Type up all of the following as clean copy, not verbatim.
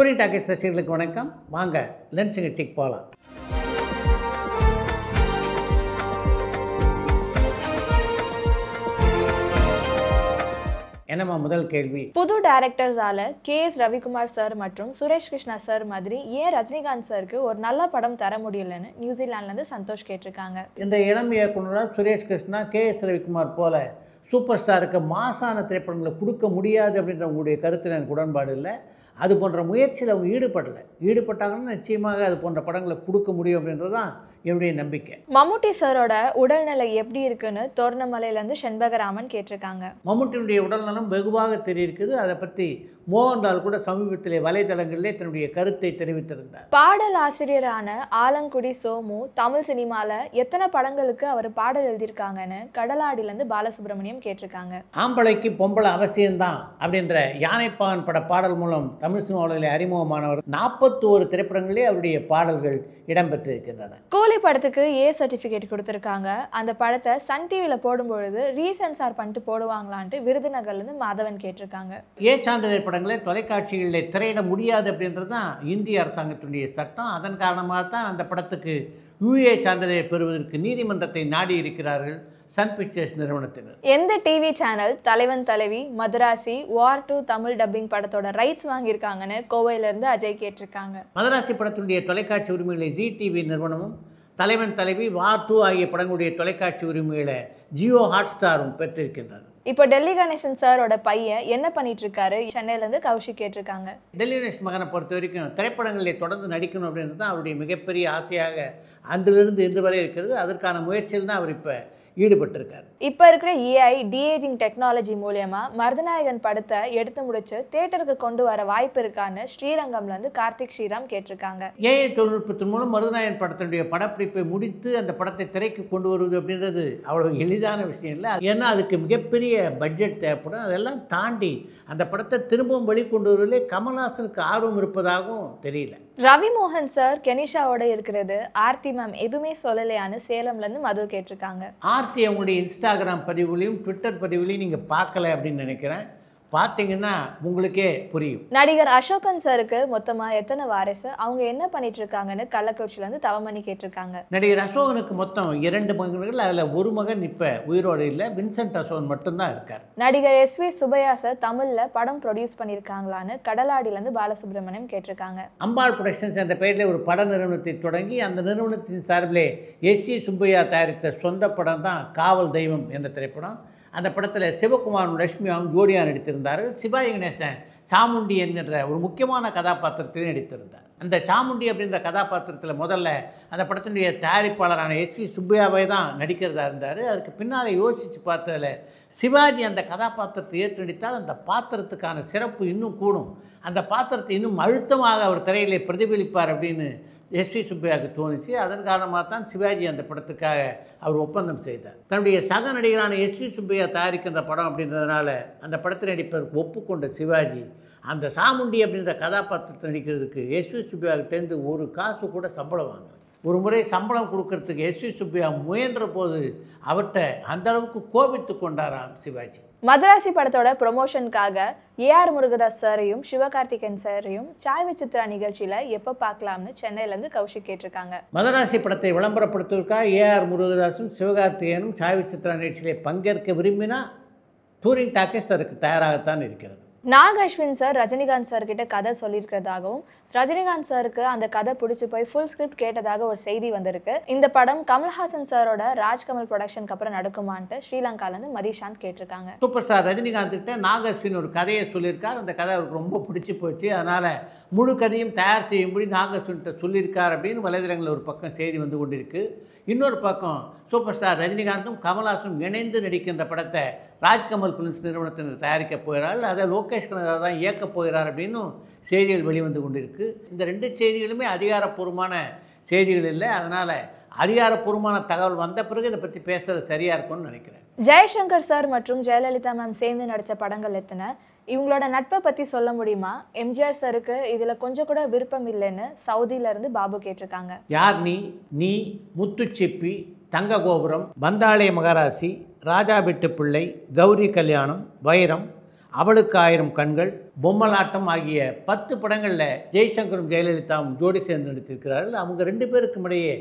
Touring talkies ரசிகர்களுக்கு வணக்கம். வாங்க லென்ஸ் நிகழ்ச்சிக்கு போகலாம். என்னம்மா முதல் கேள்வி? புது டைரக்டர்ஸால KS ரவிக்குமார் சார் மற்றும் சுரேஷ் கிருஷ்ணா சார் மாதிரி ஏன் ரஜினிகாந்த் சாருக்கு ஒரு நல்ல படம் தர முடியலன்னு நியூசிலாந்துலேருந்து சந்தோஷ் கேட்டிருக்காங்க. இந்த இளம் இயக்குனரால் சுரேஷ் கிருஷ்ணா KS ரவிக்குமார் போல சூப்பர் ஸ்டாருக்கு மாசான திரைப்படங்களை கொடுக்க முடியாது அப்படின்ற உங்களுடைய கருத்தில் எனக்கு உடன்பாடு இல்லை. அது போன்ற முயற்சியில் அவங்க ஈடுபட்டாங்கன்னா நிச்சயமாக அது போன்ற படங்களை கொடுக்க முடியும் அப்படின்றது தான் என்னுடைய நம்பிக்கை. மம்முட்டி சாரோட உடல்நிலை எப்படி இருக்குன்னு தோரணமலையிலேருந்து செண்பகராமன் கேட்டிருக்காங்க. மம்முட்டியுடைய உடல்நலம் வெகுவாக தெரியிருக்குது. அதை பற்றி மோகன்லால் கூட சமீபத்திலே வலைதளங்களிலே தன்னுடைய கருத்தை தெரிவித்திருந்தார். பாடல் ஆசிரியரான ஆலங்குடி சோமு தமிழ் சினிமாவில் எத்தனை படங்களுக்கு அவர் பாடல் எழுதியிருக்காங்கன்னு கடலாடியிலேருந்து பாலசுப்ரமணியம் கேட்டிருக்காங்க. ஆம்பளைக்கு பொம்பளை அவசியம்தான் அப்படின்ற யானைப்பாகன் பட பாடல் மூலம் தமிழ் சினிமாவில் அறிமுகமானவர் 41 திரைப்படங்களே அவருடைய பாடல்கள் இடம்பெற்றிருக்கின்றன. கூலி படத்துக்கு A சர்டிஃபிகேட் கொடுத்துருக்காங்க. அந்த படத்தை சன் டிவியில் போடும்பொழுது ரீசென்சார் பண்ணிட்டு போடுவாங்களான்ட்டு விருதுநகர்லேருந்து மாதவன் கேட்டிருக்காங்க. ஏ சான்றிதழ் படங்களை தொலைக்காட்சிகளில் திரையிட முடியாது அப்படின்றது தான் இந்திய அரசாங்கத்தினுடைய சட்டம். அதன் காரணமாக தான் அந்த படத்துக்கு UA சான்றிதழை பெறுவதற்கு நீதிமன்றத்தை நாடி இருக்கிறார்கள் சன் பிக்சர்ஸ் நிறுவனத்தினர். எந்த டிவி சேனல் தலைவன் தலைவி மதராசி வார் 2 தமிழ் டப்பிங் படத்தோட ரைட்ஸ் வாங்கியிருக்காங்கன்னு கோவையிலேருந்து அஜய் கேட்டிருக்காங்க. மதராசி படத்தினுடைய தொலைக்காட்சி உரிமைகளை ZTV நிறுவனமும் தலைவன் தலைவி வார் 2 ஆகிய படங்களுடைய தொலைக்காட்சி உரிமைகளை ஜியோ ஹாட்ஸ்டாரும் பெற்றிருக்கின்றனர். இப்போ டெல்லி கணேசன் சாரோட பையன் என்ன பண்ணிட்டு இருக்காரு? சென்னையிலேருந்து கௌஷிக் கேட்டிருக்காங்க. டெல்லி கணேசன் மகனை பொறுத்த வரைக்கும் திரைப்படங்களில் தொடர்ந்து நடிக்கணும் அப்படின்றது தான் அவருடைய மிகப்பெரிய ஆசையாக அன்றிலிருந்து இன்று வரை இருக்கிறது. அதற்கான முயற்சியில் தான் அவர் இப்போ ஈடுபட்டிருக்கார். இப்போ இருக்கிற AI டிஏஜிங் டெக்னாலஜி மூலமா மருதநாயகன் படத்தை எடுத்து முடிச்சு தியேட்டருக்கு கொண்டு வர வாய்ப்பு இருக்கான்னு ஸ்ரீரங்கம்லேருந்து கார்த்திக் ஸ்ரீராம் கேட்டிருக்காங்க. AI தொழில்நுட்பத்தின் மூலம் மருதநாயகன் படத்தினுடைய படப்பிடிப்பை முடித்து அந்த படத்தை திரைக்கு கொண்டு வருவது அப்படின்றது அவ்வளோ எளிதான விஷயம் இல்லை. ஏன்னா அதுக்கு மிகப்பெரிய பட்ஜெட் தேவைப்படும். அதெல்லாம் தாண்டி அந்த படத்தை திரும்பவும் வெளிக்கொண்டு வருவதிலே கமல்ஹாசனுக்கு ஆர்வம் இருப்பதாகவும் தெரியல. ரவி மோகன் சார் கெனிஷாவோட இருக்கிறது ஆர்த்தி மேம் எதுவுமே சொல்லலையான்னு சேலம்லேருந்து மது கேட்டிருக்காங்க. ஆர்த்தி அவங்களுடைய இன்ஸ்டாகிராம் பதிவுலையும் ட்விட்டர் பதிவுலையும் நீங்கள் பார்க்கல அப்படின்னு நினைக்கிறேன். பார்த்தீங்கன்னா உங்களுக்கே புரியும். நடிகர் அசோகன் சாருக்கு மொத்தமாக எத்தனை வாரிசு, அவங்க என்ன பண்ணிட்டு இருக்காங்கன்னு கள்ளக்குறிச்சியிலேருந்து தவமணி கேட்டிருக்காங்க. நடிகர் அசோகனுக்கு மொத்தம் 2 மகன்கள். அதில் ஒரு மகன் இப்போ உயிரோடு இல்லை. வின்சென்ட் அசோகன் மட்டும்தான் இருக்கார். நடிகர் SV சுப்பையா சார் தமிழில் படம் ப்ரொடியூஸ் பண்ணியிருக்காங்களான்னு கடலாடியிலேருந்து பாலசுப்ரமணியம் கேட்டிருக்காங்க. அம்பாள் புரொடக்ஷன்ஸ் என்ற பெயரில் ஒரு பட நிறுவனத்தை தொடங்கி அந்த நிறுவனத்தின் சார்பிலே SV சுப்பையா தயாரித்த சொந்த படம் தான் காவல் தெய்வம் என்ற திரைப்படம். அந்த படத்தில் சிவகுமாரும் லட்சுமியாவும் ஜோடியாக நடித்திருந்தார்கள். சிவாஜி கணேசன் சாமுண்டி என்கின்ற ஒரு முக்கியமான கதாபாத்திரத்திலே நடித்திருந்தார். அந்த சாமுண்டி அப்படின்ற கதாபாத்திரத்தில் முதல்ல அந்த படத்தினுடைய தயாரிப்பாளரான SV சுப்பையாவை தான் நடிக்கிறதா இருந்தார். அதுக்கு பின்னால் யோசித்து பார்த்ததில் சிவாஜி அந்த கதாபாத்திரத்தை ஏற்று நடித்தால் அந்த பாத்திரத்துக்கான சிறப்பு இன்னும் கூடும், அந்த பாத்திரத்தை இன்னும் அழுத்தமாக அவர் திரையிலே பிரதிபலிப்பார் அப்படின்னு SV சுப்பையாவுக்கு தோணுச்சு. அதன் காரணமாக தான் சிவாஜி அந்த படத்துக்காக அவர் ஒப்பந்தம் செய்தார். தன்னுடைய சக நடிகரான SV சுப்பையா தயாரிக்கின்ற படம் அப்படின்றதுனால அந்த படத்தில் நடிப்பதற்கு ஒப்புக்கொண்ட சிவாஜி அந்த சாமுண்டி அப்படின்ற கதாபாத்திரத்தை நடிக்கிறதுக்கு SV சுப்பையாகிட்டேருந்து ஒரு காசு கூட சம்பளம் வாங்கலை. ஒரு முறை சம்பளம் கொடுக்கறதுக்கு SV சுப்பையா முயன்ற போது அவர்கிட்ட அந்த அளவுக்கு கோபித்து கொண்டாராம் சிவாஜி. மதராசி படத்தோட ப்ரொமோஷனுக்காக AR முருகதாஸ் சாரையும் சிவகார்த்திகேயன் சாரையும் சாய் விசித்ரா நிகழ்ச்சியில் எப்போ பார்க்கலாம்னு சென்னையிலேருந்து கௌஷிக் கேட்டிருக்காங்க. மதராசி படத்தை விளம்பரப்படுத்துவதற்காக AR முருகதாஸும் சிவகார்த்திகேயனும் சாய் விசித்ரா நிகழ்ச்சியிலே பங்கேற்க விரும்பினால் டூரிங் டாக்கீஸ் அதற்கு தயாராகத்தான் இருக்கிறது. Knock Ashwin sir Rajinikanth sir கிட்ட கதை சொல்லியிருக்கிறதாகவும் ரஜினிகாந்த் சாருக்கு அந்த கதை பிடிச்சி போய் ஃபுல் ஸ்கிரிப்ட் கேட்டதாக ஒரு செய்தி வந்திருக்கு. இந்த படம் கமல்ஹாசன் சாரோட ராஜ்கமல் ப்ரொடக்ஷனுக்கு அப்புறம் நடக்குமான்ட்டு ஸ்ரீலங்காலேருந்து மதிஷாந்த் கேட்டிருக்காங்க. சூப்பர் ஸ்டார் ரஜினிகாந்த் கிட்ட நாக் அஸ்வின் ஒரு கதையை சொல்லியிருக்கார். அந்த கதை அவருக்கு ரொம்ப பிடிச்சி போச்சு. அதனால் முழு கதையும் தயார் செய்யும்படி நாக் அஸ்வின்கிட்ட சொல்லியிருக்கார் அப்படின்னு வலைதளங்களில் ஒரு பக்கம் செய்தி வந்து கொண்டிருக்கு. இன்னொரு பக்கம் சூப்பர் ஸ்டார் ரஜினிகாந்தும் கமல்ஹாசனும் இணைந்து நடிக்கின்ற படத்தை ராஜ்கமல் பிலிம்ஸ் நிறுவனத்தினர் தயாரிக்கப் போகிறார்கள். அதை லோகேஷ் கனகராஜ் தான் இயக்கப் போகிறார் அப்படின்னும் செய்திகள் வெளிவந்து கொண்டிருக்கு. இந்த 2 செய்திகளுமே அதிகாரப்பூர்வமான செய்திகள் இல்லை. அதனால் அதிகாரப்பூர்வமான தகவல் வந்த பிறகு இதை பற்றி பேசுகிறது சரியாக இருக்கும்னு நினைக்கிறேன். ஜெய்சங்கர் சார் மற்றும் ஜெயலலிதா மேம் சேர்ந்து நடித்த படங்கள் எத்தனை, இவங்களோட நட்பை பற்றி சொல்ல முடியுமா? எம்ஜிஆர் சாருக்கு இதில் கொஞ்சம் கூட விருப்பம் இல்லைன்னு சவுதியிலேருந்து பாபு கேட்டிருக்காங்க. யார் நீ முத்துச்சிப்பி, தங்க கோபுரம், வந்தாளே மகராசி, ராஜா பிட்டு பிள்ளை, கௌரி கல்யாணம், வைரம், அவளுக்கு 1000 கண்கள், பொம்மலாட்டம் ஆகிய 10 படங்களில் ஜெய்சங்கரும் ஜெயலலிதாவும் ஜோடி சேர்ந்து நடித்திருக்கிறார்கள். அவங்க 2 பேருக்கும் இடையே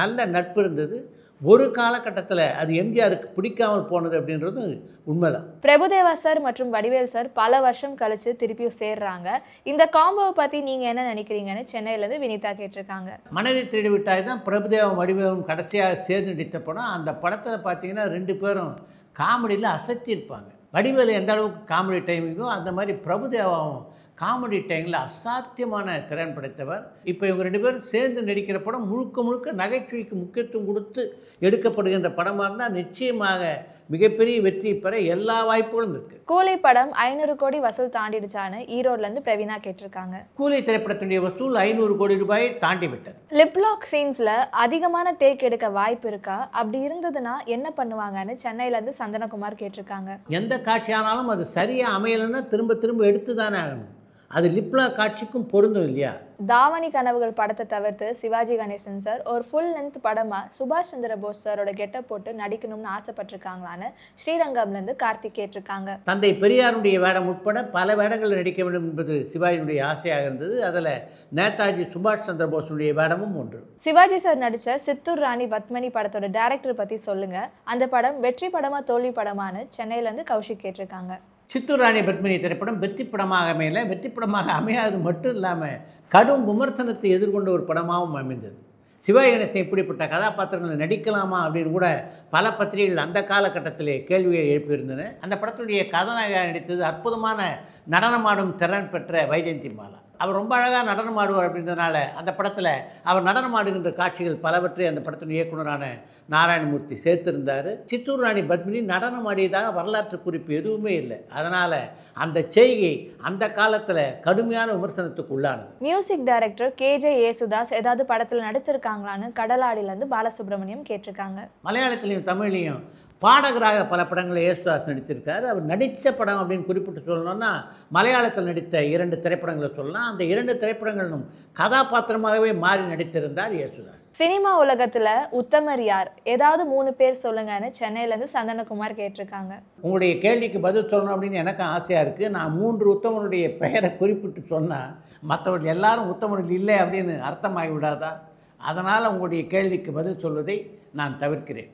நல்ல நட்பு இருந்தது. ஒரு காலகட்டத்தில் அது எம்ஜிஆருக்கு பிடிக்காமல் போனது அப்படின்றது உண்மைதான். பிரபுதேவா சார் மற்றும் வடிவேல் சார் பல வருஷம் கழிச்சு திருப்பியும் சேர்றாங்க. இந்த காம்போவை பற்றி நீங்கள் என்ன நினைக்கிறீங்கன்னு சென்னையிலேருந்து வினிதா கேட்டிருக்காங்க. மனதை திருடி விட்டாய் தான் பிரபுதேவம் வடிவேலும் கடைசியாக சேர்ந்து நடித்த படம். அந்த படத்தில் பார்த்தீங்கன்னா 2 பேரும் காமெடியில் அசத்தியிருப்பாங்க. வடிவேலு எந்த அளவுக்கு காமெடி டைமிங்கோ அந்த மாதிரி பிரபுதேவாவும் காமெடி டைமில் அசாத்தியமான திறன் படைத்தவர். இப்போ இவங்க 2 பேரும் சேர்ந்து நடிக்கிற படம் முழுக்க முழுக்க நகைச்சுவைக்கு முக்கியத்துவம் கொடுத்து எடுக்கப்படுகின்ற படமாக இருந்தால் நிச்சயமாக மிகப்பெரிய வெற்றி பெற எல்லா வாய்ப்புகளும் இருக்குது. கூலி படம் 500 கோடி வசூல் தாண்டிடுச்சான்னு ஈரோட்லேருந்து பிரவீனா கேட்டிருக்காங்க. கூலி திரைப்படத்துடைய வசூல் 500 கோடி ரூபாயை தாண்டி விட்டது. லிப்லாக் சீன்ஸில் அதிகமான டேக் எடுக்க வாய்ப்பு இருக்கா? அப்படி இருந்ததுன்னா என்ன பண்ணுவாங்கன்னு சென்னையிலேருந்து சந்தனகுமார் கேட்டிருக்காங்க. எந்த காட்சியானாலும் அது சரியாக அமையலைன்னா திரும்ப திரும்ப எடுத்து தானே ஆகணும். அது லிப்லாக் காட்சிக்கும் பொருந்தும் இல்லையா? தாவணி கனவுகள் படத்தை தவிர்த்து சிவாஜி கணேசன் சார் ஒரு ஃபுல் லென்த் படமாக சுபாஷ் சந்திர போஸ் சாரோட கெட்டப் போட்டு நடிக்கணும்னு ஆசைப்பட்டிருக்காங்களான்னு ஸ்ரீரங்கம்லேருந்து கார்த்திக் கேட்டிருக்காங்க. தந்தை பெரியாருடைய வேடம் உட்பட பல வேடங்கள் நடிக்க வேண்டும் என்பது சிவாஜியுடைய ஆசையாக இருந்தது. அதில் நேதாஜி சுபாஷ் சந்திர போஸுடைய வேடமும் ஒன்று. சிவாஜி சார் நடித்த சித்தூர் ராணி பத்மினி படத்தோட டைரக்டர் பற்றி சொல்லுங்கள். அந்த படம் வெற்றி படமா தோல்வி படமானு சென்னையிலேருந்து கௌஷிக் கேட்டிருக்காங்க. சித்தூர் ராணி பத்மினி திரைப்படம் வெற்றி படமாக அமையல. வெற்றி படமாக அமையாது மட்டும் இல்லாமல் கடும் விமர்சனத்தை எதிர்கொண்ட ஒரு படமாகவும் அமைந்தது. சிவாஜி கணேசன் இப்படிப்பட்ட கதாபாத்திரங்களை நடிக்கலாமா அப்படின்னு கூட பல பத்திரிகைகள் அந்த காலகட்டத்திலே கேள்வியை எழுப்பியிருந்தன. அந்த படத்துடைய கதாநாயகராக நடித்தது அற்புதமான நடனமாடும் திறன் பெற்ற வைஜெயந்தி மாலா. அவர் ரொம்ப அழகாக நடனம் ஆடுவார் அப்படின்றதுனால அந்த படத்தில் அவர் நடனம் ஆடுகின்ற காட்சிகள் பலவற்றை அந்த படத்தின் இயக்குனரான நாராயணமூர்த்தி சேர்த்திருந்தார். சித்தூர் ராணி பத்மினி நடனம் ஆடியதாக வரலாற்று குறிப்பு எதுவுமே இல்லை. அதனால் அந்த செய்கை அந்த காலத்தில் கடுமையான விமர்சனத்துக்கு உள்ளானது. மியூசிக் டைரக்டர் கேஜே யேசுதாஸ் ஏதாவது படத்தில் நடிச்சிருக்காங்களான்னு கடலாடியிலேருந்து பாலசுப்ரமணியம் கேட்டிருக்காங்க. மலையாளத்திலையும் தமிழ்லையும் பாடகராக பல படங்களை யேசுதாஸ் நடித்திருக்கார். அவர் நடித்த படம் அப்படின்னு குறிப்பிட்டு சொல்லணும்னா மலையாளத்தில் நடித்த 2 திரைப்படங்களை சொல்லலாம். அந்த 2 திரைப்படங்களும் கதாபாத்திரமாகவே மாறி நடித்திருந்தார் யேசுதாஸ். சினிமா உலகத்தில் உத்தமர் யார்? ஏதாவது 3 பேர் சொல்லுங்கன்னு சென்னையிலேருந்து சந்தனகுமார் கேட்டிருக்காங்க. உங்களுடைய கேள்விக்கு பதில் சொல்லணும் அப்படின்னு எனக்கும் ஆசையாக இருக்குது. நான் 3 உத்தமனுடைய பெயரை குறிப்பிட்டு சொன்னால் மற்றவர்கள் எல்லாரும் உத்தமர்கள் இல்லை அப்படின்னு அர்த்தமாகி விடாதா? அதனால் உங்களுடைய கேள்விக்கு பதில் சொல்வதை நான் தவிர்க்கிறேன்.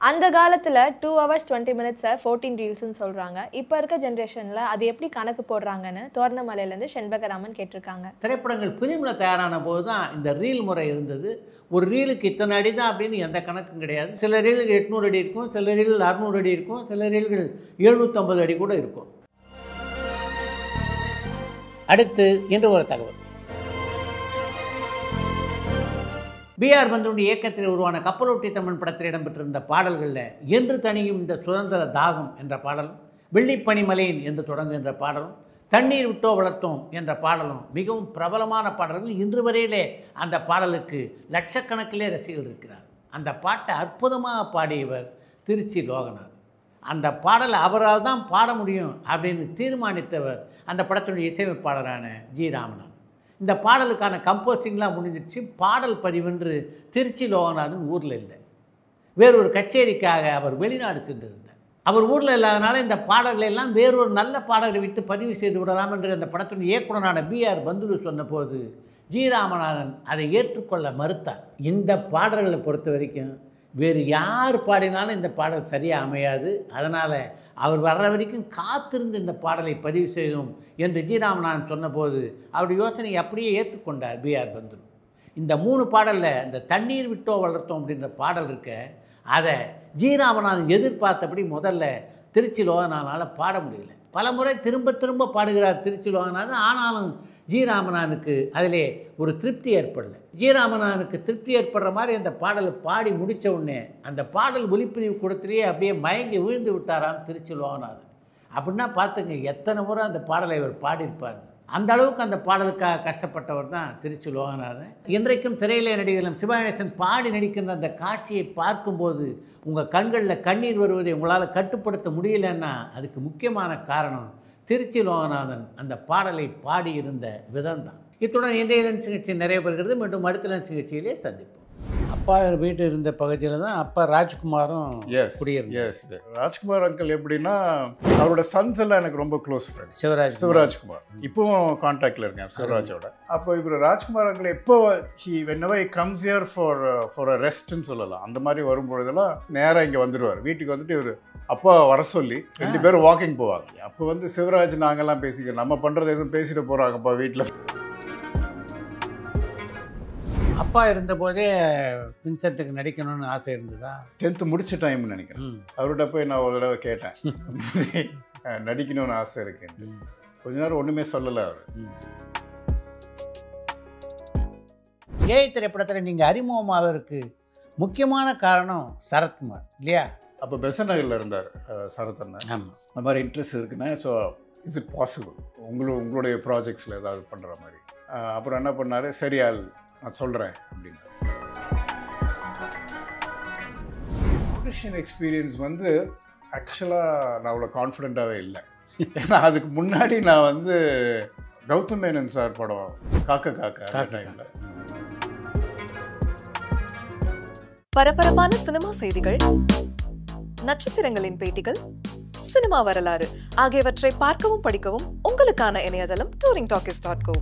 அந்த காலத்தில் 2 hours 20 minutes 14 ரீல்ஸ்ன்னு சொல்கிறாங்க. இப்போ இருக்க ஜென்ரேஷனில் அது எப்படி கணக்கு போடுறாங்கன்னு தோரணமலையிலேருந்து செண்பகராமன் கேட்டிருக்காங்க. திரைப்படங்கள் ஃபிலிமில் தயாரான போது தான் இந்த ரீல் முறை இருந்தது. ஒரு ரீலுக்கு இத்தனை அடி தான் அப்படின்னு எந்த கணக்கும் கிடையாது. சில ரீல்கள் 800 அடி இருக்கும், சில ரீல்கள் 600 அடி இருக்கும், சில ரீல்கள் 750 அடி கூட இருக்கும். அடுத்து இன்று ஒரு தகவல். பிஆர் பந்துடைய இயக்கத்தில் உருவான கப்பலோட்டி தமிழ் படத்தில் இடம்பெற்றிருந்த பாடல்களில் என்று தனியும் இந்த சுதந்திர தாகம் என்ற பாடலும், வெள்ளிப்பனிமலையின் என்று தொடங்குகின்ற பாடலும், தண்ணீர் விட்டோ வளர்த்தோம் என்ற பாடலும் மிகவும் பிரபலமான பாடல்கள். இன்று வரையிலே அந்த பாடலுக்கு லட்சக்கணக்கிலே ரசிகர்கள் இருக்கிறார். அந்த பாட்டை அற்புதமாக பாடியவர் திருச்சி லோகநாத். அந்த பாடலை அவரால் தான் பாட முடியும் அப்படின்னு தீர்மானித்தவர் அந்த படத்தினுடைய இசையமைப்பாளரான ஜி ராமநாதன். இந்த பாடலுக்கான கம்போசிங்லாம் முடிஞ்சிடுச்சு. பாடல் பதிவென்று திருச்சி லோகநாதன் ஊரில் இல்லை. வேறொரு கச்சேரிக்காக அவர் வெளிநாடு சென்றிருந்தார். அவர் ஊரில் இல்லாதனால இந்த பாடல்களை எல்லாம் வேறொரு நல்ல பாடலை விட்டு பதிவு செய்து விடலாம் என்று அந்த படத்தின் இயக்குனரான பிஆர் பந்துலு சொன்னபோது ஜி ராமநாதன் அதை ஏற்றுக்கொள்ள மறுத்தார். இந்த பாடல்களை பொறுத்த வரைக்கும் வேறு யார் பாடினாலும் இந்த பாடல் சரியாக அமையாது. அதனால் அவர் வர்ற வரைக்கும் காத்திருந்து இந்த பாடலை பதிவு செய்யணும் என்று ஜி ராமநாதன் சொன்னபோது அவருடைய யோசனை அப்படியே ஏற்றுக்கொண்டார் பிஆர் பந்துலு. இந்த 3 பாடலில் இந்த தண்ணீர் விட்டோ வளர்த்தோம் அப்படின்ற பாடல் இருக்க, அதை ஜி ராமநாதன் எதிர்பார்த்தபடி முதல்ல திருச்சி லோகநாதனால் பாட முடியல. பல முறை திரும்ப திரும்ப பாடுகிறார் திருச்சி லோகநாதன். ஆனாலும் ஜி ராமநாதனுக்கு அதிலே ஒரு திருப்தி ஏற்படலை. ஜி ராமநாதனுக்கு திருப்தி ஏற்படுற மாதிரி அந்த பாடலை பாடி முடித்த உடனே அந்த பாடல் ஒலிப்பிரிவு கொடுத்துலேயே அப்படியே மயங்கி விழுந்து விட்டாராம் திருச்சி லோகநாதன். அப்படின்னா பார்த்துங்க எத்தனை முறை அந்த பாடலை இவர் பாடியிருப்பார். அந்த அளவுக்கு அந்த பாடலுக்காக கஷ்டப்பட்டவர் தான் திருச்சி லோகநாதன். இன்றைக்கும் திரையிலே நடிகர்களும் சிவாஜி கணேசன் பாடி நடிக்கின்ற அந்த காட்சியை பார்க்கும்போது உங்கள் கண்களில் கண்ணீர் வருவதை உங்களால் கட்டுப்படுத்த முடியலன்னா அதுக்கு முக்கியமான காரணம் திருச்சி லோகநாதன் அந்த பாடலை பாடியிருந்த விதம்தான். இத்துடன் இன்றைய லென்ஸ் நிகழ்ச்சி நிறைய பெறுகிறது. மீண்டும் அடுத்த லென்ஸ் நிகழ்ச்சியிலே சந்திப்போம். அப்பா வீட்டு இருந்த பகுதியில் தான் அப்பா ராஜ்குமாரும் குடியிருந்தார். ராஜ்குமார் அங்கிள் எப்படின்னா அவரோட சன்ஸ் எல்லாம் எனக்கு ரொம்ப க்ளோஸ் ஃப்ரெண்ட்ஸ். சிவராஜ்குமார் இப்போவும் கான்டாக்டில் இருக்கேன் சிவராஜோட. அப்போ இவர் ராஜ்குமார் அங்கிள் எப்போ whenever he comes here for a ரெஸ்ட்னு சொல்லலாம், அந்த மாதிரி வரும்பொழுதெல்லாம் நேராக இங்கே வந்துடுவார். வீட்டுக்கு வந்துட்டு இவர் அப்பா வர சொல்லி 2 பேரும் வாக்கிங் போவாங்க. அப்போ வந்து சிவராஜ் நாங்கள்லாம் பேசிக்கிறோம், நம்ம பண்ணுறது எதுவும் பேசிட்டு போகிறாங்கப்பா வீட்டில். அப்பா இருந்தபோதே வின்சென்ட்டுக்கு நடிக்கணும்னு ஆசை இருந்ததா? 10th முடிச்ச டைம்னு நினைக்கிறேன். அவர்கிட்ட போய் நான் ஒரு தடவை கேட்டேன், நடிக்கணும்னு ஆசை இருக்குன்னு. கொஞ்ச நேரம் ஒன்றுமே சொல்லலை அவர். ஏஐ திரைப்படத்தில் நீங்கள் அறிமுகமாவதற்கு முக்கியமான காரணம் சரத்குமார் இல்லையா? அப்போ பெசன் நகரில் இருந்தார் சரத் அண்ணன். ஆமாம். அந்த மாதிரி இன்ட்ரெஸ்ட் இருக்குன்னா, ஸோ இஸ் இட் பாசிபிள் உங்களுடைய ப்ராஜெக்ட்ஸில் ஏதாவது பண்ணுற மாதிரி. அப்புறம் என்ன பண்ணார், சரி நான் சொல்கிறேன் அப்படின்னு. ஆடிஷன் எக்ஸ்பீரியன்ஸ் வந்து ஆக்சுவலாக நான் அவ்வளோ கான்ஃபிடெண்ட்டாகவே இல்லை. ஏன்னா அதுக்கு முன்னாடி நான் வந்து கௌதம் மேனன் சார் படம் காக்க டைமில். பரபரப்பான சினிமா செய்திகள், நட்சத்திரங்களின் பேட்டிகள், சினிமா வரலாறு ஆகியவற்றை பார்க்கவும் படிக்கவும் உங்களுக்கான இணையதளம் touringtalkies.co.